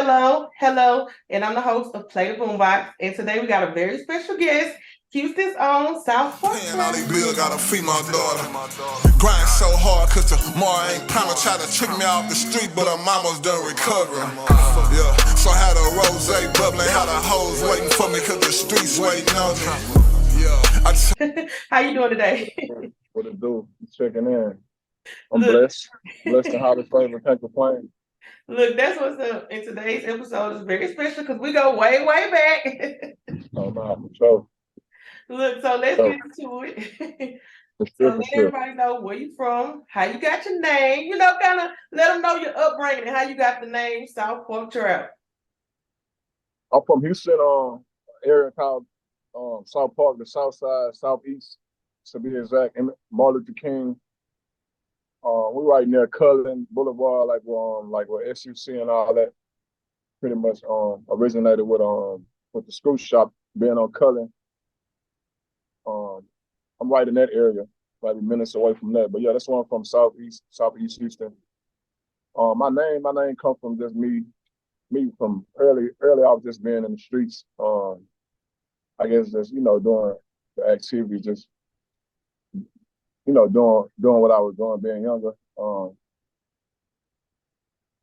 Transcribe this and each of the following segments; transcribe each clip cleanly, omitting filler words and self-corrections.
hello, and I'm the host of Play the Boombox, and today we got a very special guest, Houston's own South Park. Paying all these bills, got a female daughter. Grind so hard cause tomorrow ain't promised. Try to trick me off the street, but her mama's done recovering. Yeah, so I had a rose bubbling, had a hoes waiting for me cause the streets waiting on me. Yeah, How you doing today? What it do? Checking in. I'm blessed. Blessed and highly favored. Can't complain. Look, that's what's up. In today's episode is very special because we go way, way back. Oh, no, for sure. Look, so let's get into it. So let everybody know where you from, how you got your name, kind of let them know your upbringing and how you got the name South Park Trap. I'm from Houston, area called South Park, the South Side, Southeast, to be exact. Martin Luther King. We're right near Cullen Boulevard, like where SUC and all that pretty much originated with the school shop being on Cullen. I'm right in that area, maybe minutes away from that. But yeah, that's where I'm from, Southeast Houston. My name comes from just me from early. I was just being in the streets. I guess just doing the activities, just doing what I was doing, being younger.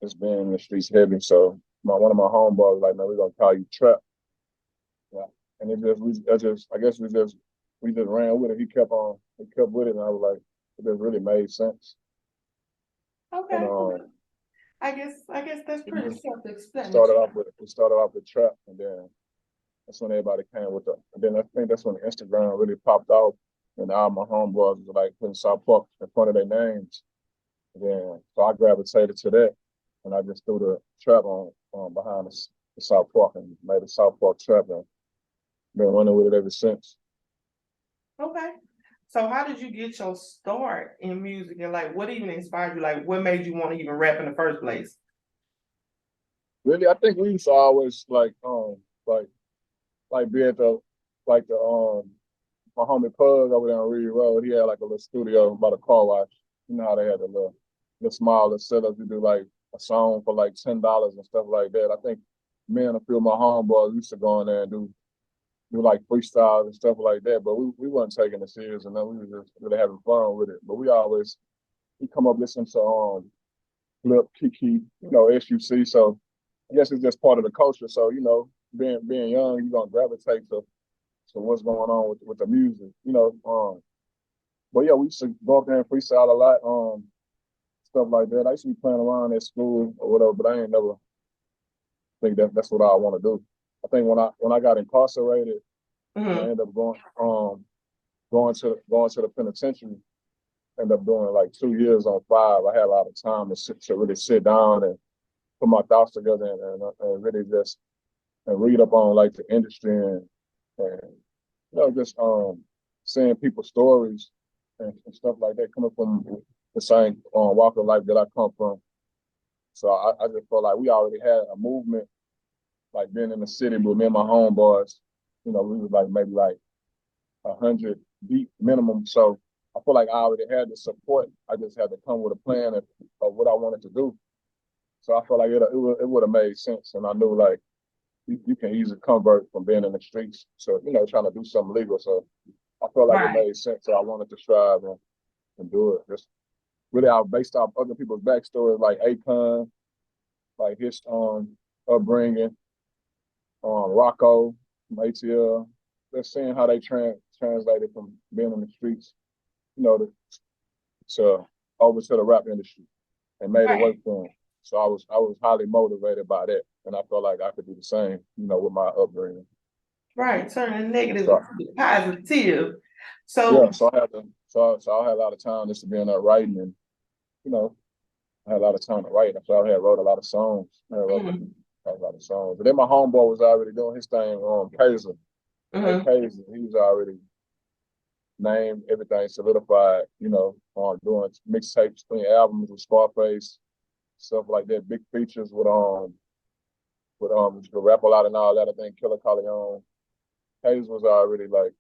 Just being in the streets heavy. So one of my homeboys was like, "Man, we're gonna call you Trap." Yeah, and we just ran with it. He kept with it, and I was like, it just really made sense. Okay. And, I guess that's pretty self-explanatory. We started off with Trap, and then that's when everybody came with and then I think that's when Instagram really popped off, and all my homeboys was like putting South Park in front of their names. And then so I gravitated to that, and I just threw the Trap on behind the South Park and made a South Park Trap, and been running with it ever since. Okay. So how did you get your start in music, and what even inspired you? What made you want to even rap in the first place? Really, I think we used to always be at the my homie Pug over there on Reed Road. He had like a little studio by the car wash. You know how they had the little small setup to do like a song for like $10 and stuff like that. I think me and a few of my homeboys used to go in there and do like freestyles and stuff like that, but we wasn't taking it serious, and then we were just really having fun with it. But we come up listening to Flip, Kiki, SUC. So I guess it's just part of the culture. So being young, you're gonna gravitate to what's going on with the music, But yeah, we used to go up there and freestyle a lot, stuff like that. I used to be playing around at school or whatever, but I ain't never think that's what I want to do. I think when I got incarcerated, I ended up going to the penitentiary. Ended up doing like 2 years on 5. I had a lot of time to really sit down and put my thoughts together and really just read up on like the industry and just seeing people's stories and stuff like that, coming from the same walk of life that I come from. So I just felt like we already had a movement, like being in the city with me and my homeboys. We was like maybe like 100 deep minimum. So I feel like I already had the support. I just had to come with a plan of what I wanted to do. So I felt like it would have made sense. And I knew like you can easily convert from being in the streets to, trying to do something legal. So I felt like it made sense. So I wanted to strive and do it. Just really based off other people's backstories, like Akon, like his upbringing, Rocco, from ATL. Just seeing how they translated from being in the streets, to over to the rap industry and made it work for them. So I was highly motivated by that, and I felt like I could do the same, with my upbringing. Right, turning negative into positive. So yeah, so I had a lot of time just to be in there writing, and I had a lot of time to write. So I had wrote a lot of songs. A lot of songs. But then my homeboy was already doing his thing on Kaiser. Kaiser, he was already named, everything solidified, on doing mixtapes, doing albums with Scarface, stuff like that, big features with the rap a lot and all that. I think Killer Corleone. Hayes was already like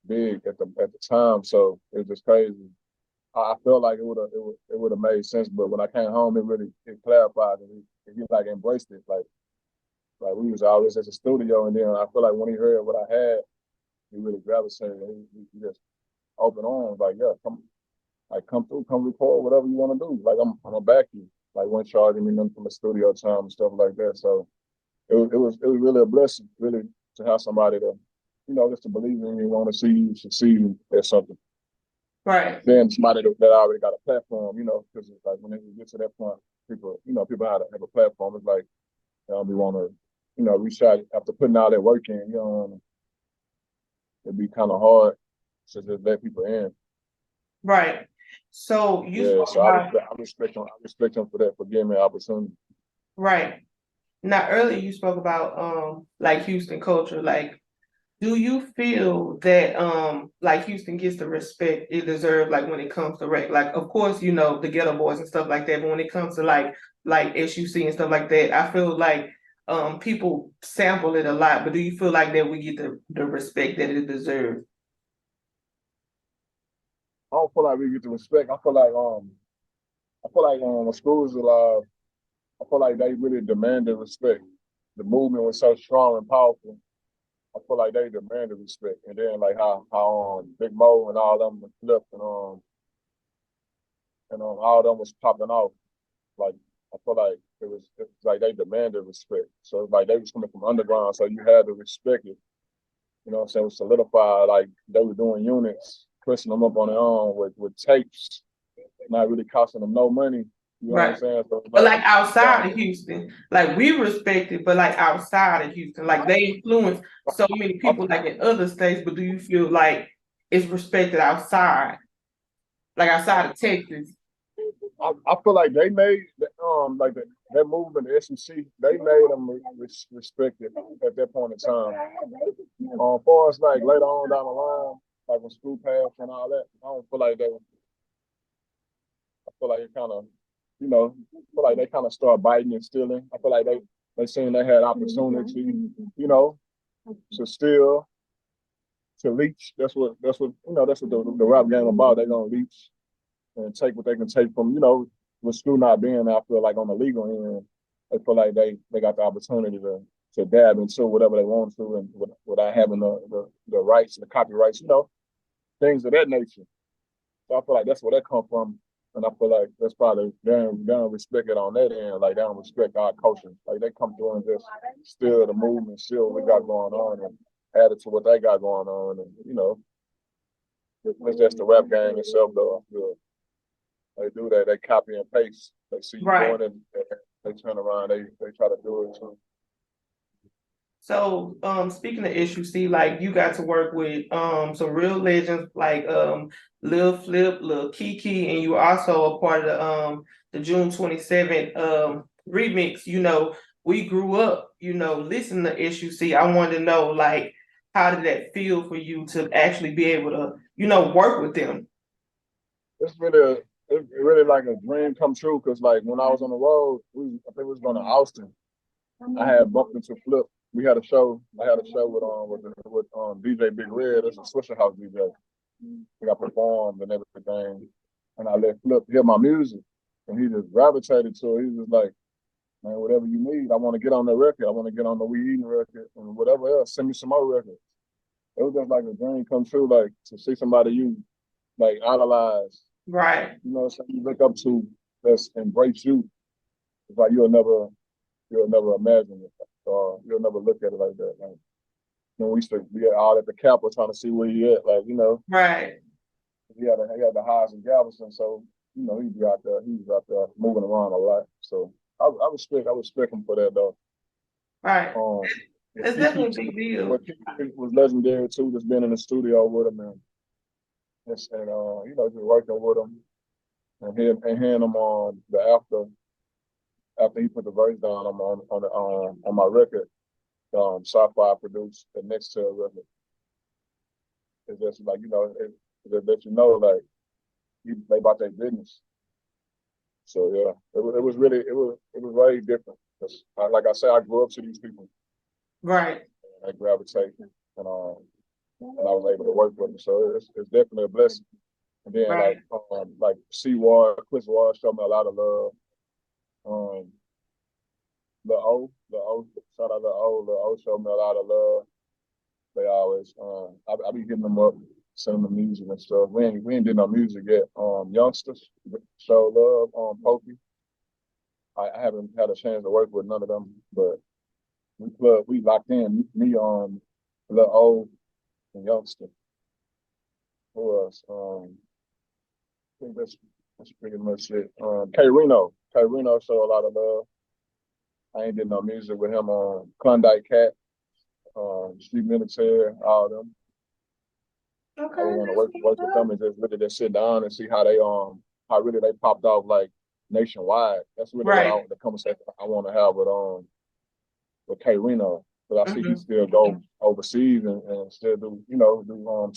big at the time, so it was just crazy. I felt like it would have made sense, but when I came home, it clarified and he like embraced it. Like we was always at the studio, and then I feel like when he heard what I had, he really gravitated. He just open arms, like, yeah, come through, come record whatever you want to do. Like I'm gonna back you. Like wasn't charging me nothing from the studio time and stuff like that. So it was really a blessing, really, to have somebody to, just to believe in you, want to see you succeed at something. Right. Then somebody that already got a platform, because it's like when they get to that point, people have a platform. It's like we want to, reach out after putting all that work in. It'd be kind of hard to just let people in. Right. So you so I respect him for that, for giving me an opportunity. Right. Now earlier you spoke about like Houston culture. Like, do you feel that like Houston gets the respect it deserves, like when it comes to rap? Like of course, the Ghetto Boys and stuff like that, but when it comes to like SUC and stuff like that, I feel like people sample it a lot, but do you feel like that we get the respect that it deserves? I don't feel like we get the respect. I feel like when school was alive, I feel like they really demanded respect. The movement was so strong and powerful. I feel like they demanded respect. And then like how Big Mo and all them was flipped and all them was popping off. Like I feel like it was like they demanded respect. So it's like they was coming from underground, so you had to respect it. You know what I'm saying? It was solidified, like they were doing units, pushing them up on their own with tapes, not really costing them no money. You know what I'm Right. saying? So But like outside of Houston, like we respect it, but like outside of Houston, like they influence so many people like in other states, but do you feel like it's respected outside? Like outside of Texas? I feel like they made like that movement, the SEC, they made them respected at that point in time. Far as like later on down the line, like when school passed and all that, I don't feel like they. I feel like it kind of, I feel like they kind of started biting and stealing. I feel like they seen they had opportunity, to steal, to leech. That's what that's what the rap game about. They gonna leech and take what they can take from, with school not being there. I feel like on the legal end, they feel like they got the opportunity to dab into whatever they want to, and without having the rights, the copyrights, things of that nature. So I feel like that's where that come from. And I feel like that's probably they don't respect it on that end. Like they don't respect our culture. Like they come through and just steal the movement, steal what we got going on, and add it to what they got going on. And it's just the rap game itself, though. I feel they do that. They copy and paste. They see you doing it, and they turn around. They try to do it too. So speaking of SUC, like you got to work with some real legends like Lil Flip, Lil Kiki, and you were also a part of the June 27th remix. We grew up, listening to SUC. I wanted to know, like, how did that feel for you to actually be able to, work with them? It's really like a dream come true, because like when I was on the road, I think we was going to Austin. I had bumped into Flip. We had a show. I had a show with DJ Big Red. It's a Swisher House DJ. We got performed and everything, and I let Flip hear my music, and he just gravitated to it. He was like, "Man, whatever you need, I want to get on the record. I want to get on the We Eating record, and whatever else, send me some more records." It was just like a dream come true, like to see somebody you like idolize, right? Something you look up to, that's embrace you. It's like you'll never imagine it. You'll never look at it like that. Like, we used to be all at the Capitol trying to see where he at, like, right. He had the highs and Galveston, so he was out there moving around a lot. So I respect him for that, though. Right. It's definitely a big deal. But Kiki was legendary too, just being in the studio with him and just working with him and hearing him on the after he put the verse down on my record. Sci-Fi produced the next to record. It's just like, it let you know, like, they about their business. So yeah, it was very different. Cause like I said, I grew up to these people. Right. I gravitate, and I was able to work with them. So it's definitely a blessing. And then like C Ward, Chris Ward showed me a lot of love. the O, shout out the O showed me a lot of love. They always, I be hitting them up, sending them music and stuff. We ain't did no music yet. Youngsters show love on Pokey. I haven't had a chance to work with none of them, but we locked in. Me on the O and Youngster. Who else? I think that's pretty much it. K Reno show a lot of love. I ain't did no music with him on Klondike Cat, Street Military, all of them. Okay. I want to work with them and just really just sit down and see how how really they popped off like nationwide. That's really the conversation I want to have with K Reno. But I see he still go overseas and still do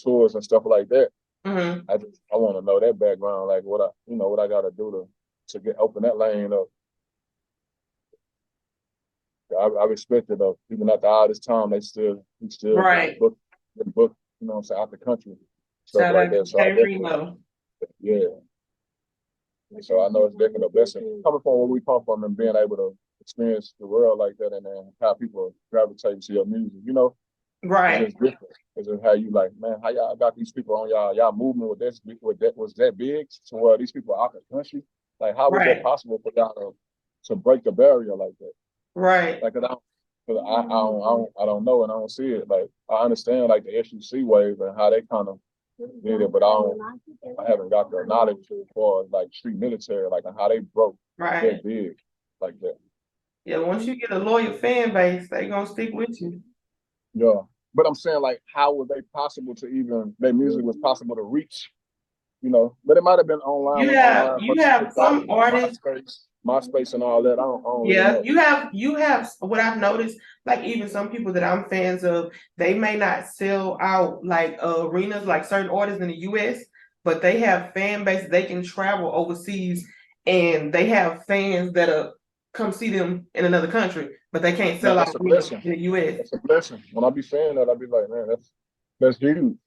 tours and stuff like that. I want to know that background, like what I got to do to get open that lane up. I respect it though. Even after all this time, he still book, you know what I'm saying, out the country. Stuff Shout like out that. to So K Reno. yeah. So I know it's definitely a blessing coming from where we come from and being able to experience the world like that and then how people gravitate to your music, you know? Right. It's just different. It's just how you like, man, how y'all got these people on y'all movement was that big to where these people are out the country? Like how was that possible for y'all to break the barrier like that? Right. Like I don't know and I don't see it. Like I understand like the SUC wave and how they kind of did it, but I haven't got the knowledge as far as like street military, like how they broke that big like that. Yeah, once you get a loyal fan base, they gonna stick with you. Yeah. But I'm saying like how was they possible to even their music was possible to reach, you know, but it might have been online. You have some artists, MySpace and all that. I don't yeah, really know. you have what I've noticed, like even some people that I'm fans of, they may not sell out like arenas like certain artists in the US, but they have fan base, they can travel overseas and they have fans that come see them in another country, but they can't sell out in the US. That's a blessing. When I be saying that, I be like, man, that's huge.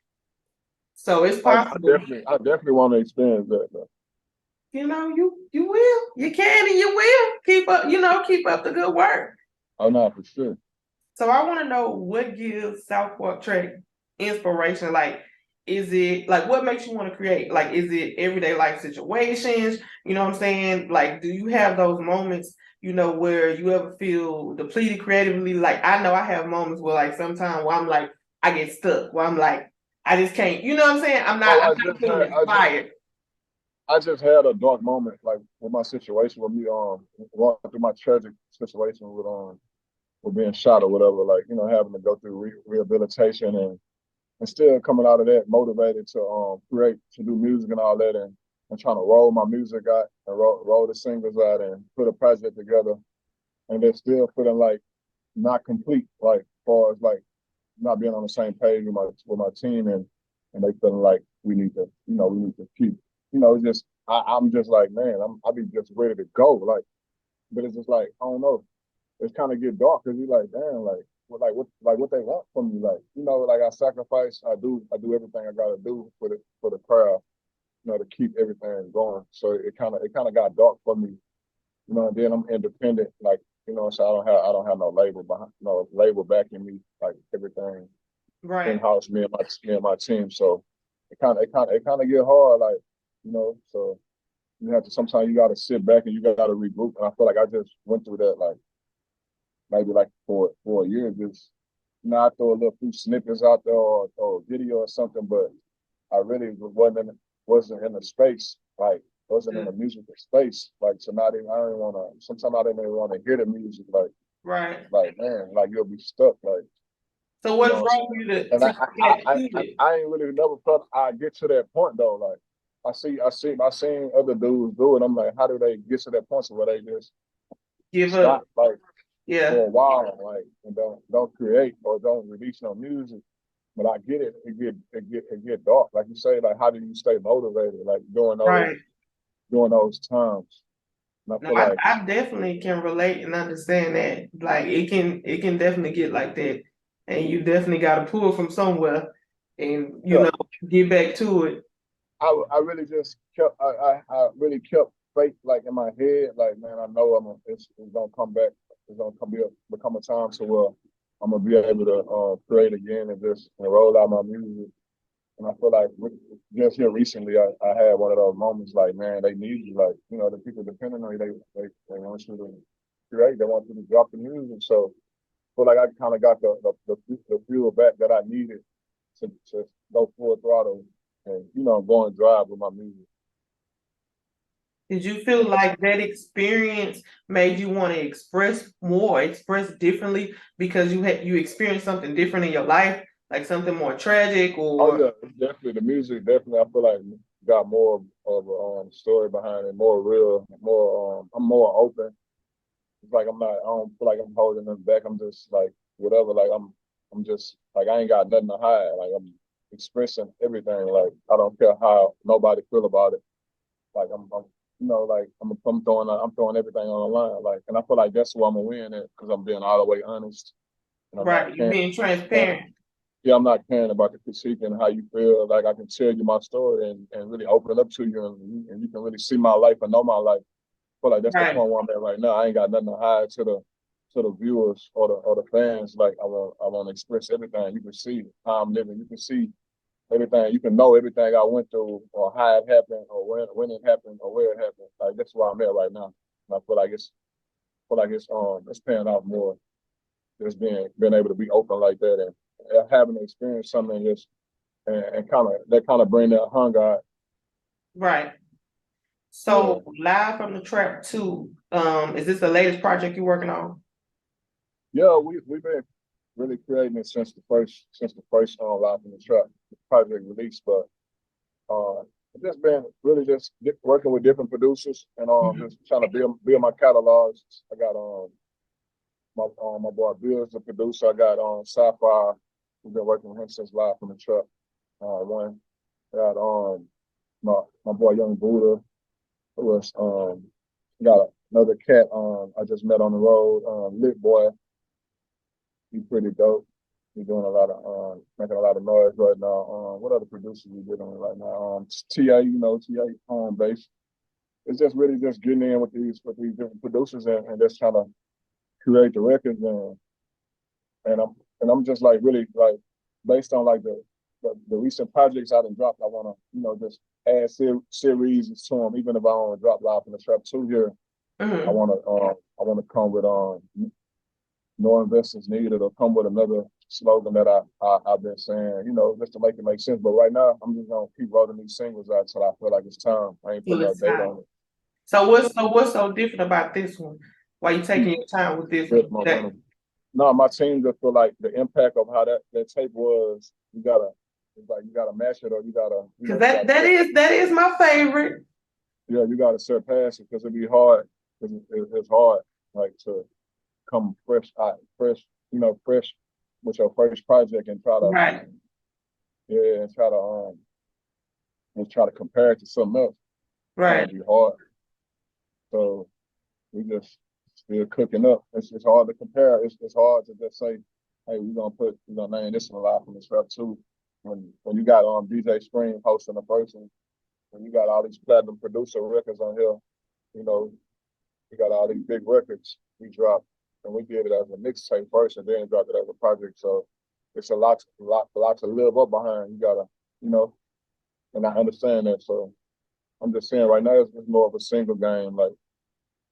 So it's possible. I definitely want to experience that though. You know, you will. You can and you will. Keep up the good work. Oh no, for sure. So I want to know what gives Southport Track inspiration. Like, is it like what makes you want to create? Like, is it everyday life situations? You know what I'm saying? Like, do you have those moments, where you ever feel depleted creatively? Like, I know I have moments where like sometimes where I'm like, I get stuck, where I'm like, I just can't, you know what I'm saying? I'm not feeling inspired. I just had a dark moment, like with my situation with me, going through my tragic situation with being shot or whatever, like, having to go through rehabilitation and still coming out of that motivated to create, to do music and all that and trying to roll my music out and roll the singles out and put a project together. And they're still feeling like not complete, like as far as like not being on the same page with my team and they feeling like we need to keep, it's just I'm just like, man, I be just ready to go. Like, but it's just like, I don't know. It's kind of get dark because you're like, damn, what they want from me, like, like I sacrifice, I do everything I gotta do for the crowd, to keep everything going. So it kind of got dark for me, and then I'm independent, like, so I don't have no label behind, label backing me, like everything in-house, me and my team. So it kind of get hard, like, so you have to, sometimes you got to sit back and you got to regroup. And I feel like I just went through that, like, maybe like for a year, just, I throw a little few snippets out there or video or something, but I really wasn't in the space, like, wasn't in the musical space. Like, so I didn't want to, sometimes I didn't even want to hear the music, like, like, man, like, you'll be stuck, like. So what's wrong with you to I ain't really never felt I get to that point though. Like I seen other dudes do it. I'm like, how do they get to that point where they just give up? Like, for a while, like, and don't create or don't release no music. But I get it. It get dark. Like you say, like, how do you stay motivated? Like during those times. I definitely can relate and understand that. Like it can definitely get like that. And you definitely got to pull from somewhere and, get back to it. I really just kept, I really kept fake like in my head. Like, man, I know it's gonna come back. It's gonna become a time to where I'm gonna be able to create again and roll out my music. And I feel like just here recently, I had one of those moments like, man, they need you. Like, you know, the people depending on you, they want you to create. They want you to drop the music. So I feel like I kind of got the fuel back that I needed to go full throttle and, you know, go and drive with my music. Did you feel like that experience made you want to express more, express differently because you experienced something different in your life, like something more tragic Oh or yeah, definitely the music. Definitely, I feel like got more of a story behind it, more real, more. I'm more open. It's like I'm not. I don't feel like I'm holding them back. I'm just like whatever. Like I'm just like I ain't got nothing to hide. Like I'm expressing everything. Like I don't care how nobody feel about it. Like I'm you know, like I'm throwing everything on the line. Like, and I feel like that's why I'm gonna win it because I'm being all the way honest and I'm not right, you caring. being transparent. Yeah, I'm not caring about the critique and how you feel. Like I can tell you my story and really open it up to you and you can really see my life and know my life. I feel like that's the Right, point where I'm at right now. I ain't got nothing to hide to the viewers or the fans. Like I want to express everything. You can see how I'm living. You can see everything. You can know everything I went through or how it happened or when it happened or where it happened. Like that's where I'm at right now. And I feel like it's paying off more. Just being able to be open like that and having to experience something just and kind of bring that hunger out. right. Yeah. So live from the trap too. Is this the latest project you're working on? Yeah, we've been really creating it since the first Live from the Trap project release, but it's just been really just working with different producers and Mhm. just trying to build my catalogs. I got my boy Bill's the producer. I got Sapphire. We've been working with him since Live from the Trap one. I got my boy Young Buddha, who was got another cat I just met on the road, Lit Boy. He's pretty dope. He's doing a lot of making a lot of noise right now. What other producers we get on right now? TA, you know, TA home base. It's just really just getting in with these different producers and just trying to create the records and I'm just like really like based on like the recent projects I done dropped, I wanna, you know, just add series to them, even if I don't drop Live from the Trap 2 here. Mhm. I wanna come with no investors needed or come with another slogan that I've been saying, you know, just to make it make sense. But right now I'm just gonna keep rolling these singles out till I feel like it's time. I ain't So putting no it's date time. on it. So what's so different about this one? Why you taking your time with this Build one? momentum. No, my team just feel like the impact of how that tape was, it's like you gotta match it or you gotta, you know, Because that is my favorite. yeah, you gotta surpass it because it'd be hard. Because it's hard, like to come fresh, you know, fresh with your first project and try to, Right, yeah, and try to compare it to something else. It's gonna right. be hard. So we just still cooking up. It's hard to compare. It's hard to just say, hey, we're gonna name this one Live from the Trap too. When you got DJ Scream hosting the person, when you got all these platinum producer records on here, you know, we got all these big records we dropped and we did it as a mixtape first and then dropped it as a project. So it's a lot to live up behind. You gotta, you know, and I understand that. So I'm just saying right now it's more of a single game. Like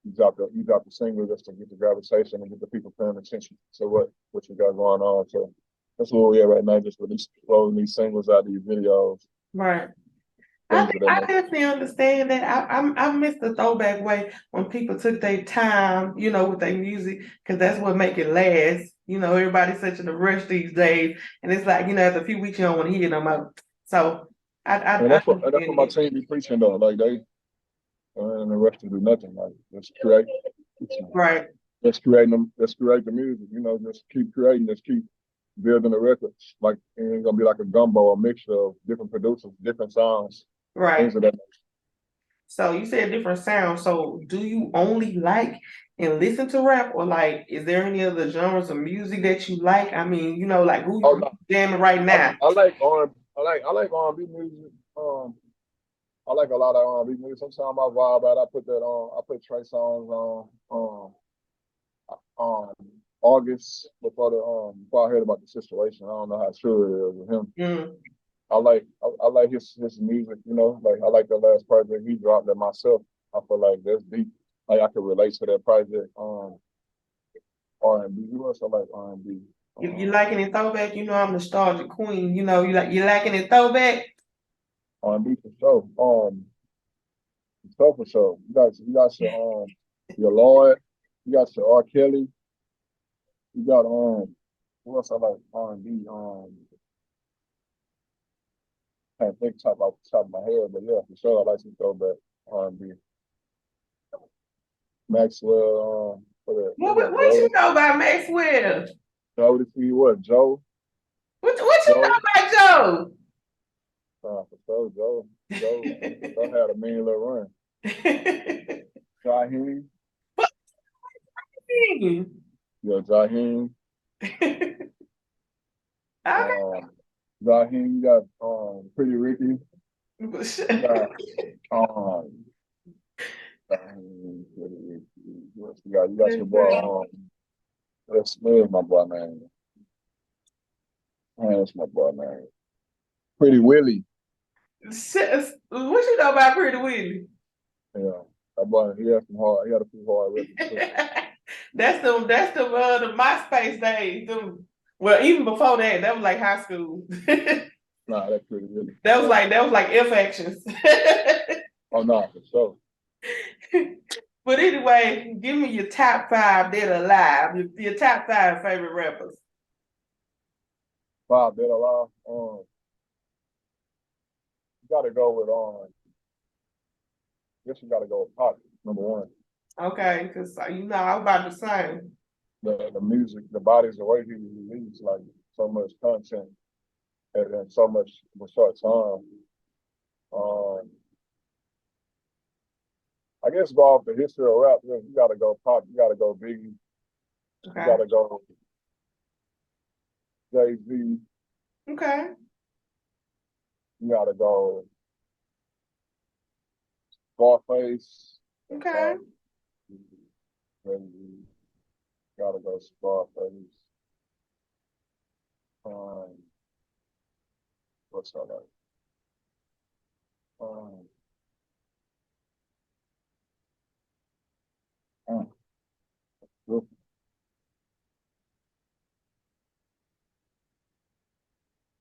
you drop the single just to get the gravitation and get the people paying attention to what you got going on. So that's where we at right now, just rolling these singles out, these videos, Right. I things think of that I nature. definitely understand that. I miss the throwback way when people took their time, with their music, because that's what make it last. Everybody's such in a rush these days, and it's like after a few weeks you don't want to hear them out. So And I that's what understand my it. team be preaching though. Like they in the rush to do nothing. Like Right, let's create the music, you know, just keep creating, just keep building the records. Like it ain't gonna be like a gumbo, a mixture of different producers, different sounds, right. things of that nature. So you said different sounds. So do you only like and listen to rap, or like, is there any other genres of music that you like? I mean, like Oh who no, jamming right now? I like R I like R&B music. I like a lot of R&B music. Sometimes I vibe out. I put that on. I put Trey songs on. August before I heard about the situation. I don't know how true it is with him. Mm. I like his music. You know, like I like the last project he dropped that myself. I feel like that's deep. Like I could relate to that project. R&B. Who else I like R&B? You liking it throwback? You know I'm nostalgic queen. You know you liking it throwback? R&B for sure. For sure. You got your Lord. You got your R. Kelly. You got who else I like R&B? Can't think top off the top of my head, but yeah, for sure I like some throwback R&B. Maxwell, What you Joe. know about Maxwell? Joe to see what? Joe. What you Joe. know about Joe? For sure, Joe. Joe had a mean little run. Jaheim. Yeah, Jaheim. Okay. Jaheim, you got Pretty Ricky. You got you got your boy that's my boy man. That's my boy man. Pretty Willie. What you know about Pretty Willie? Yeah. That boy, he had a few hard records. That's the MySpace days. Well, even before that was like high school. Nah, that's Pretty Willie. That was like F actions. Oh no, for sure. But anyway, give me your top 5 that are alive. Your top 5 favorite rappers. 5 dead alive. You gotta go with I guess you gotta go with Pop, number one. Okay, because you know I'm about the same. The music, the bodies, the way he released like so much content and so much in a short time. I guess go off the history of rap, you gotta go Pop, you gotta go Biggie, Okay. you gotta go Jay-Z, Okay. you gotta go Scarface. Okay. You gotta go Scarface. What's that like?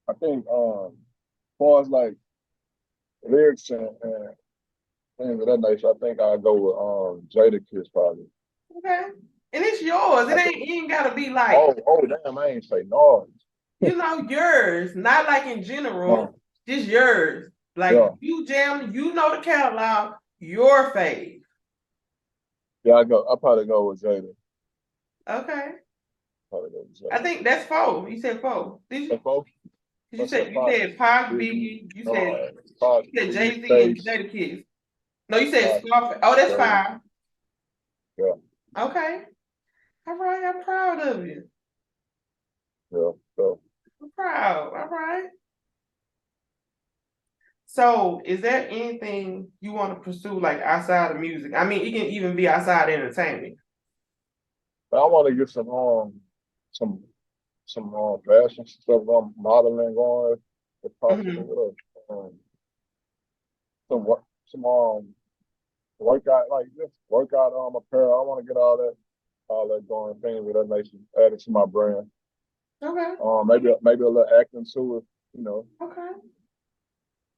I think as far as like lyrics and things of that nature, I think I go with Jadakiss probably. Okay. And it's yours. It ain't gotta be like Oh damn, I ain't say no. you know yours, not like in general, No. just yours. Like Yeah. you jam, you know the catalog, your fave. Yeah, I probably go with Jada. Okay. Probably go with Jada. I think that's 4. You said 4. Did you? Four? You said Pac, Biggie, you said Jay-Z and Jadakiss. No, you said Scarface. Oh, that's 5. Yeah. Okay. All right, I'm proud of you. Yeah. So I'm proud. All right. So, is there anything you want to pursue like outside of music? I mean, it can even be outside entertainment. I want to get some fashion stuff on modeling going if possible. Some workout like just workout apparel. I want to get all that going things with that nation added to my brand. Okay. Maybe a little acting to it, you know. Okay.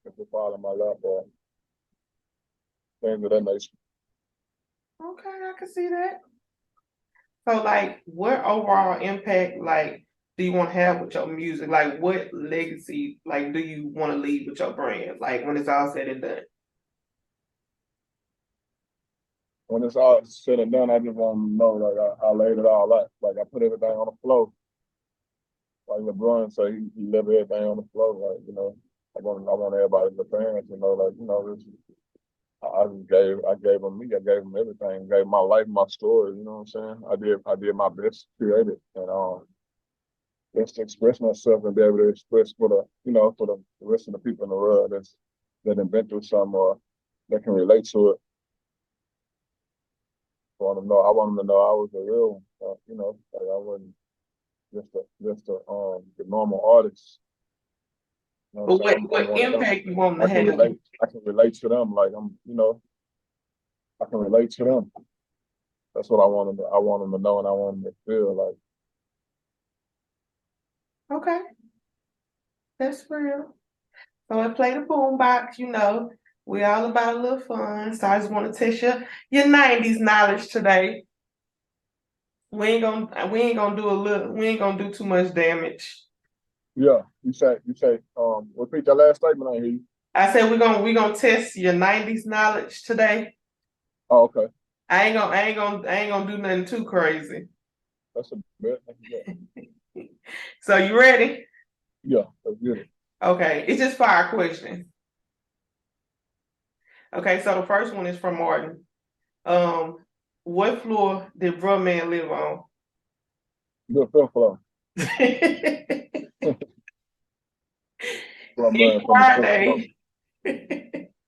If it's all in my lap or things of that nature. Okay, I can see that. So, like, what overall impact, like, do you want to have with your music? Like, what legacy, like, do you want to leave with your brand? Like, when it's all said and done. When it's all said and done, I just want to know, like, I laid it all out. Like, I put everything on the floor. Like LeBron said, he left everything on the floor. Like, you know, I want everybody, the parents, you know, like, you know, this. I gave them me. I gave them everything. Gave my life, my story. You know what I'm saying? I did my best to create it, and just to express myself and be able to express for the rest of the people in the world. that have been through something or that can relate to it. I want them to know. I want them to know I was a real one. You know, like I wasn't just the normal artist. You know But what I'm saying? I'm what one of them. impact you want to I can have? relate. I can relate to them. Like I'm, you know, I can relate to them. That's what I want them to. I want them to know, and I want them to feel like. Okay, that's real. So I play the boombox, you know. We all about a little fun. So I just want to test your 90s knowledge today. We ain't gonna do too much damage. Yeah, you say. Repeat that last statement. I hear you. I said we gonna test your 90s knowledge today. Oh, okay. I ain't gonna do nothing too crazy. That's a bit. So you ready? Yeah, let's get it. Okay, it's just 5 questions. Okay, so the first one is from Martin. What floor did Bruh Man live on? Good fifth floor. From In from the fifth floor. Friday,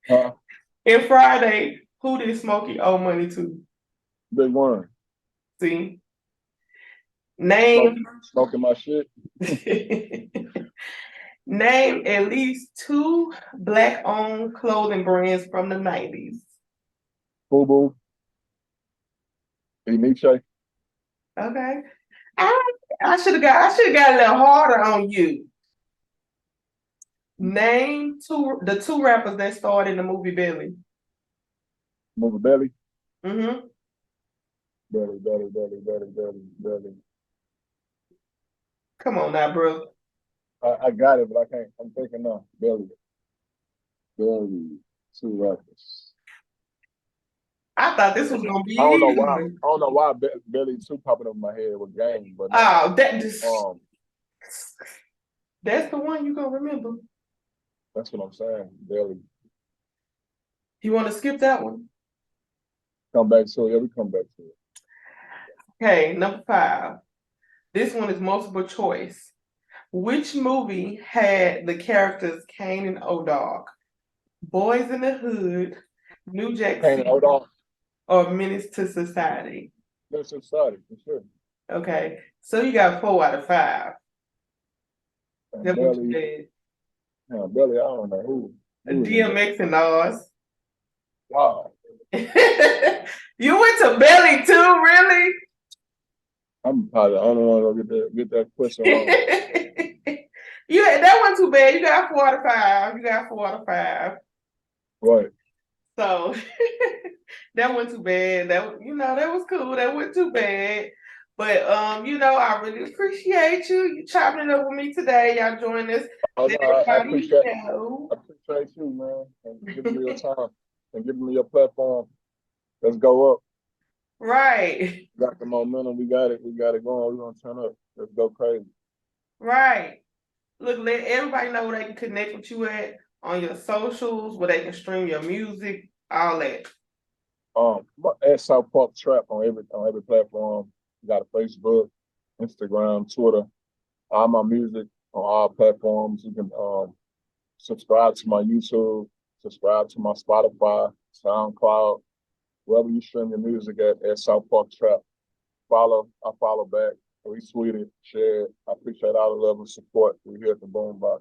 Huh? in Friday, who did Smokey owe money to? Big Worm. See? Name Smoking my shit. Name at least 2 Black-owned clothing brands from the 90s. Fubu. Nietzsche. Okay. I should have got a little harder on you. Name the 2 rappers that starred in the movie Belly. Movie Belly. Mm-hmm. Belly. Come on now, bro. I got it, but I can't. I'm thinking now. Belly. 2 rappers. I thought this was gonna be I don't know easy. why. I don't know why Belly 2 popping up in my head with Game, but Oh, that just um, that's the one you gonna remember. that's what I'm saying. Belly. You want to skip that one? Come back to it. Yeah, we come back to it. Okay, number 5. This one is multiple choice. Which movie had the characters Kane and O-Dog? Boys in the Hood, New Jack Kane City, and O-Dog. or Menace to Society? Menace to Society, for sure. Okay, so you got 4 out of 5. That's what you did. Yeah, Belly, I don't know who. DMX and Oz. Wow. You went to Belly too, really? I'm probably the only one gonna get that question wrong. That wasn't too bad. You got 4 out of 5. You got 4 out of 5. Right. So that wasn't too bad. That was cool. That wasn't too bad. But I really appreciate you chopping it up with me today. Y'all join us. Oh, no, I appreciate you, man, and giving me your time and giving me your platform. Let's go up. Right. We got the momentum. We got it. We got it going. We're gonna turn up. Let's go crazy. Right. Look, let everybody know where they can connect with you on your socials, where they can stream your music, all that. At South Park Trap on every platform. We got a Facebook, Instagram, Twitter. All my music on all platforms. You can subscribe to my YouTube, subscribe to my Spotify, SoundCloud, wherever you stream your music at South Park Trap. I follow back, retweet it, share it. I appreciate all the love and support we here at the Boombox.